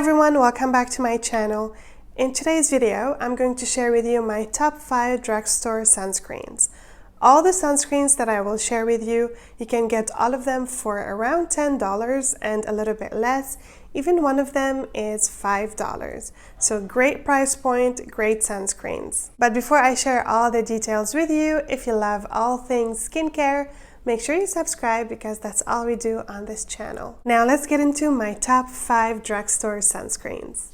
everyone, welcome back to my channel. In today's video, I'm going to share with you my top 5 drugstore sunscreens. All the sunscreens that I will share with you, you can get all of them for around $10 and a little bit less. Even one of them is $5. So great price point, great sunscreens. But before I share all the details with you, if you love all things skincare, make sure you subscribe because that's all we do on this channel. Now let's get into my top 5 drugstore sunscreens.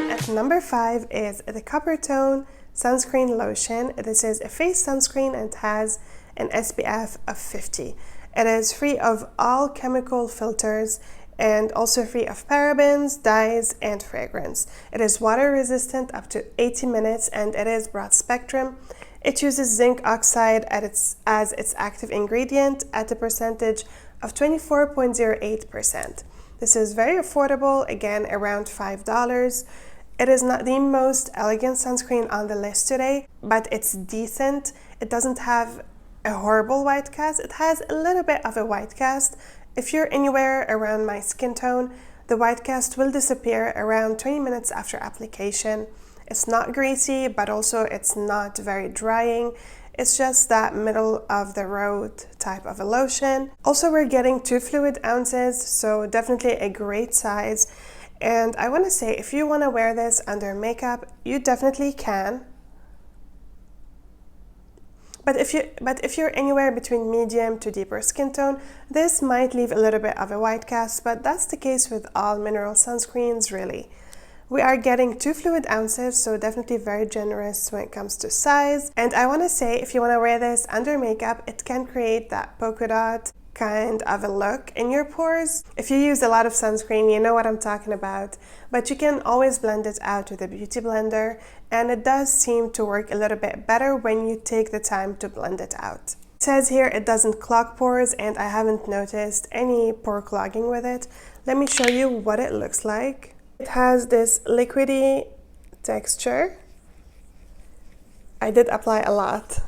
At number 5 is the Coppertone Sunscreen Lotion. This is a face sunscreen and has an SPF of 50. It is free of all chemical filters and also free of parabens, dyes, and fragrance. It is water resistant up to 80 minutes and it is broad spectrum. It uses zinc oxide as its active ingredient at a percentage of 24.08%. This is very affordable, again around $5. It is not the most elegant sunscreen on the list today, but it's decent. It doesn't have a horrible white cast. It has a little bit of a white cast. If you're anywhere around my skin tone, the white cast will disappear around 20 minutes after application. It's not greasy, but also it's not very drying. It's just that middle of the road type of a lotion. Also, we're getting 2 fluid ounces, so definitely a great size. And I want to say, if you want to wear this under makeup, you definitely can. But if you're anywhere between medium to deeper skin tone, this might leave a little bit of a white cast, but that's the case with all mineral sunscreens, really. We are getting 2 fluid ounces, so definitely very generous when it comes to size. And I want to say, if you want to wear this under makeup, it can create that polka dot kind of a look in your pores. If you use a lot of sunscreen, you know what I'm talking about, but you can always blend it out with a beauty blender, and it does seem to work a little bit better when you take the time to blend it out. It says here it doesn't clog pores, and I haven't noticed any pore clogging with it. Let me show you what it looks like. It has this liquidy texture. I did apply a lot.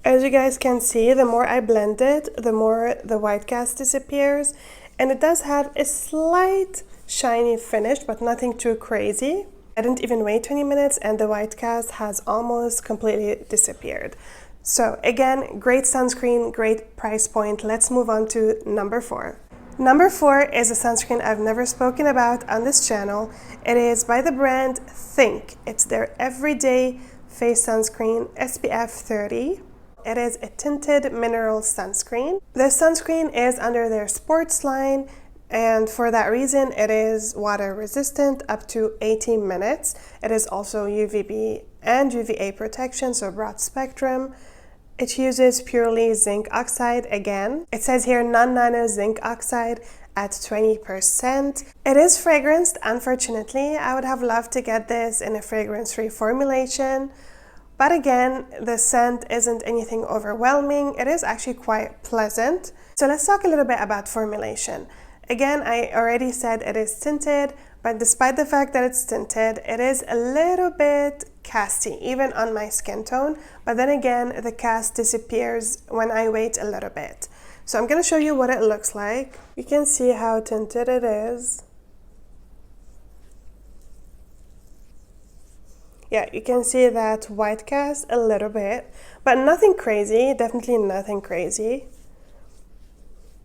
As you guys can see, the more I blend it, the more the white cast disappears, and it does have a slight shiny finish, but nothing too crazy. I didn't even wait 20 minutes and the white cast has almost completely disappeared. So again, great sunscreen, great price point. Let's move on to number 4. Number 4 is a sunscreen I've never spoken about on this channel. It is by the brand Think. It's their everyday face sunscreen, SPF 30. It is a tinted mineral sunscreen. This sunscreen is under their sports line, and for that reason it is water resistant up to 80 minutes. It is also UVB and UVA protection, so broad spectrum. It uses purely zinc oxide again. It says here non-nano zinc oxide at 20%. It is fragranced, unfortunately. I would have loved to get this in a fragrance-free formulation. But again, the scent isn't anything overwhelming. It is actually quite pleasant. So let's talk a little bit about formulation. Again, I already said it is tinted, but despite the fact that it's tinted, it is a little bit casty, even on my skin tone. But then again, the cast disappears when I wait a little bit. So I'm gonna show you what it looks like. You can see how tinted it is. Yeah, you can see that white cast a little bit, but nothing crazy, definitely nothing crazy.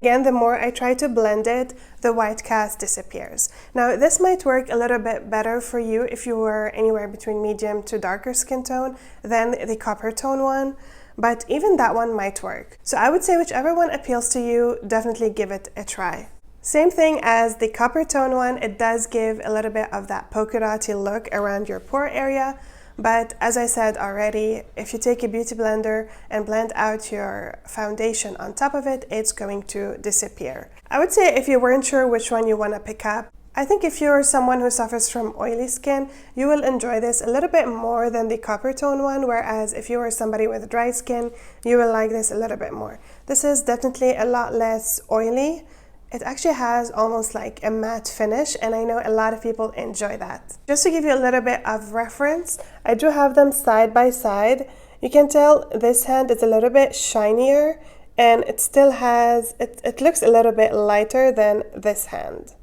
Again, the more I try to blend it, the white cast disappears. Now, this might work a little bit better for you if you were anywhere between medium to darker skin tone than the Coppertone one, but even that one might work. So I would say whichever one appeals to you, definitely give it a try. Same thing as the Coppertone one, it does give a little bit of that polka dotty look around your pore area, but as I said already, if you take a beauty blender and blend out your foundation on top of it, it's going to disappear. I would say if you weren't sure which one you want to pick up, I think if you're someone who suffers from oily skin, you will enjoy this a little bit more than the Coppertone one, whereas if you are somebody with dry skin, you will like this a little bit more. This is definitely a lot less oily. It actually has almost like a matte finish, and I know a lot of people enjoy that. Just to give you a little bit of reference, I do have them side by side. You can tell this hand is a little bit shinier, and it still has, it looks a little bit lighter than this hand.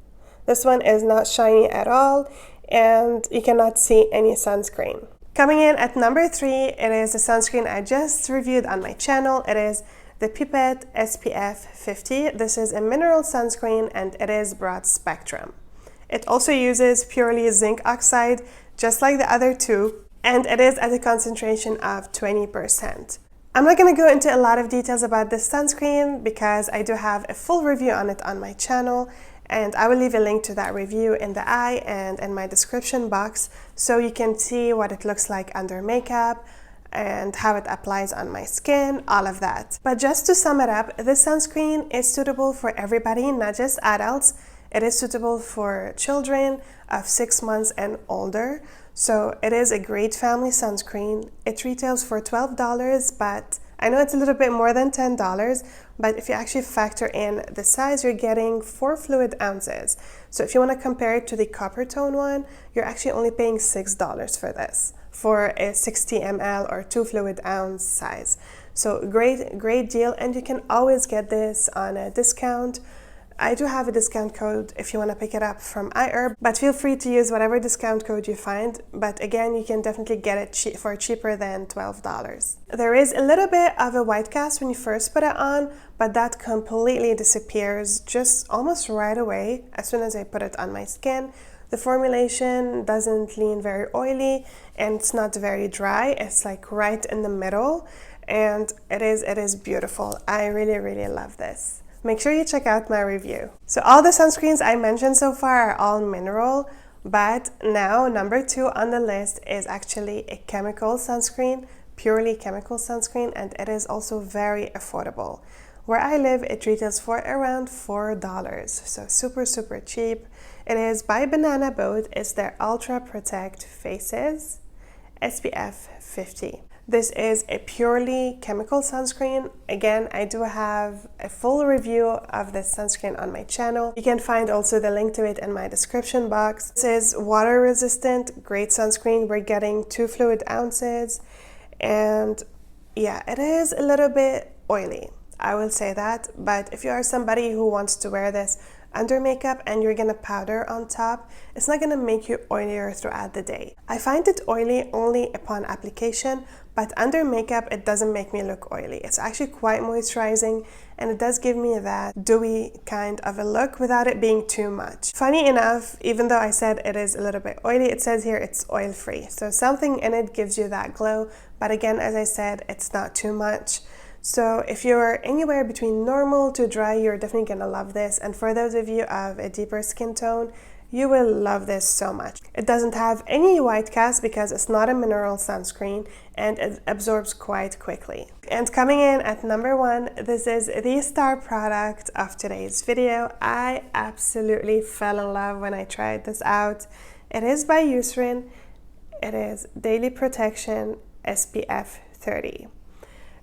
This one is not shiny at all, and you cannot see any sunscreen. Coming in at number 3, it is the sunscreen I just reviewed on my channel. It is the Pipette SPF 50. This is a mineral sunscreen and it is broad spectrum. It also uses purely zinc oxide, just like the other two, and it is at a concentration of 20%. I'm not going to go into a lot of details about this sunscreen because I do have a full review on it on my channel, and I will leave a link to that review in the eye and in my description box so you can see what it looks like under makeup and how it applies on my skin, all of that. But just to sum it up, this sunscreen is suitable for everybody, not just adults. It is suitable for children of 6 months and older. So it is a great family sunscreen. It retails for $12, but I know it's a little bit more than $10, but if you actually factor in the size, you're getting 4 fluid ounces. So if you want to compare it to the Coppertone one, you're actually only paying $6 for this, for a 60 ml or 2 fluid ounce size. So great deal, and you can always get this on a discount. I do have a discount code if you want to pick it up from iHerb, but feel free to use whatever discount code you find. But again, you can definitely get it for cheaper than $12. There is a little bit of a white cast when you first put it on, but that completely disappears just almost right away as soon as I put it on my skin. The formulation doesn't lean very oily and it's not very dry. It's like right in the middle, and it is beautiful. I really love this. Make sure you check out my review. So all the sunscreens I mentioned so far are all mineral, but now number 2 on the list is actually a chemical sunscreen, purely chemical sunscreen, and it is also very affordable. Where I live, it retails for around $4, so super cheap. It is by Banana Boat. It's their Ultra Protect Faces SPF 50. This is a purely chemical sunscreen. Again, I do have a full review of this sunscreen on my channel. You can find also the link to it in my description box. This is water resistant, great sunscreen. We're getting 2 fluid ounces, and yeah, it is a little bit oily, I will say that, but if you are somebody who wants to wear this under makeup and you're gonna powder on top, it's not gonna make you oilier throughout the day. I find it oily only upon application, but under makeup it doesn't make me look oily. It's actually quite moisturizing, and it does give me that dewy kind of a look without it being too much. Funny enough, even though I said it is a little bit oily, it says here it's oil free, so something in it gives you that glow, but again, as I said, it's not too much. So if you're anywhere between normal to dry, you're definitely gonna love this. And for those of you of a deeper skin tone, you will love this so much. It doesn't have any white cast because it's not a mineral sunscreen, and it absorbs quite quickly. And coming in at number 1, this is the star product of today's video. I absolutely fell in love when I tried this out. It is by Eucerin. It is Daily Protection SPF 30.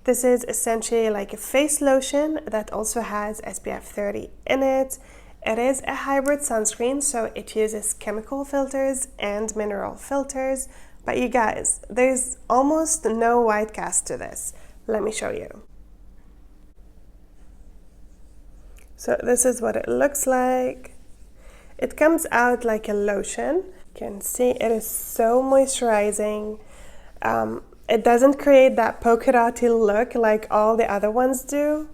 This is essentially like a face lotion that also has SPF 30 in it. It is a hybrid sunscreen, so it uses chemical filters and mineral filters. But you guys, there's almost no white cast to this. Let me show you. So this is what it looks like. It comes out like a lotion. You can see it is so moisturizing. It doesn't create that polka dotty look like all the other ones do.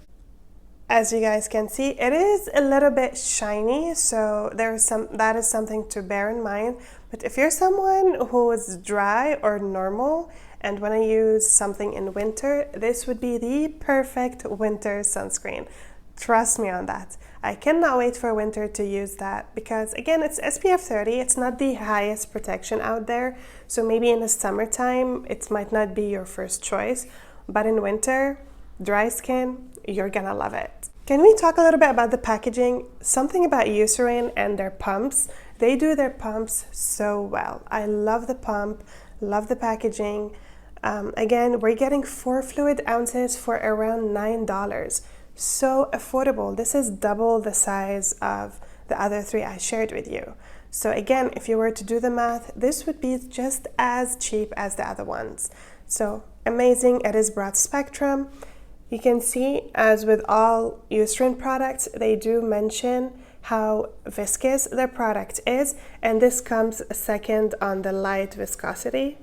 As you guys can see, it is a little bit shiny, so that is something to bear in mind. But if you're someone who is dry or normal and want to use something in winter, this would be the perfect winter sunscreen. Trust me on that. I cannot wait for winter to use that because, again, it's SPF 30. It's not the highest protection out there, so maybe in the summertime it might not be your first choice, but in winter, dry skin, you're gonna love it. Can we talk a little bit about the packaging? Something about Eucerin and their pumps. They do their pumps so well. I love the pump, love the packaging. Again, we're getting 4 fluid ounces for around $9. So affordable. This is double the size of the other 3 I shared with you. So again, if you were to do the math, this would be just as cheap as the other ones. So amazing. It is broad spectrum. You can see, as with all Eucerin products, they do mention how viscous their product is, and this comes second on the light viscosity.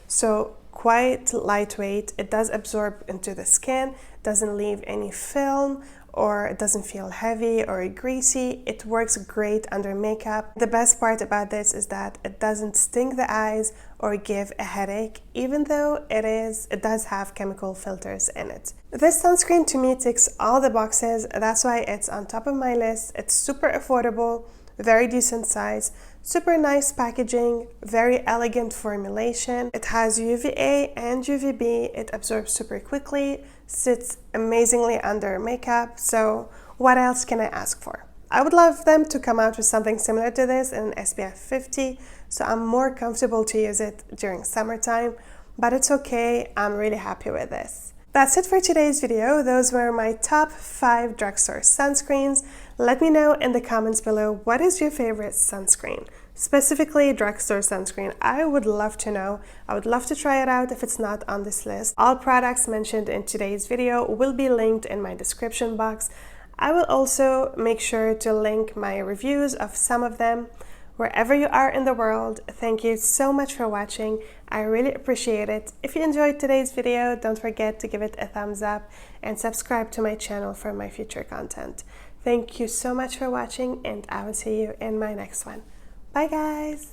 So quite lightweight. It does absorb into the skin, doesn't leave any film, or it doesn't feel heavy or greasy. It works great under makeup. The best part about this is that it doesn't sting the eyes or give a headache, even though it does have chemical filters in it. This sunscreen to me ticks all the boxes. That's why it's on top of my list. It's super affordable, very decent size, super nice packaging, very elegant formulation. It has UVA and UVB. It absorbs super quickly, sits amazingly under makeup. So what else can I ask for? I would love them to come out with something similar to this in SPF 50, so I'm more comfortable to use it during summertime, but it's okay. I'm really happy with this. That's it for today's video. Those were my top 5 drugstore sunscreens. Let me know in the comments below, what is your favorite sunscreen? Specifically drugstore sunscreen. I would love to know. I would love to try it out if it's not on this list. All products mentioned in today's video will be linked in my description box. I will also make sure to link my reviews of some of them. Wherever you are in the world, thank you so much for watching. I really appreciate it. If you enjoyed today's video, don't forget to give it a thumbs up and subscribe to my channel for my future content. Thank you so much for watching, and I will see you in my next one. Bye guys!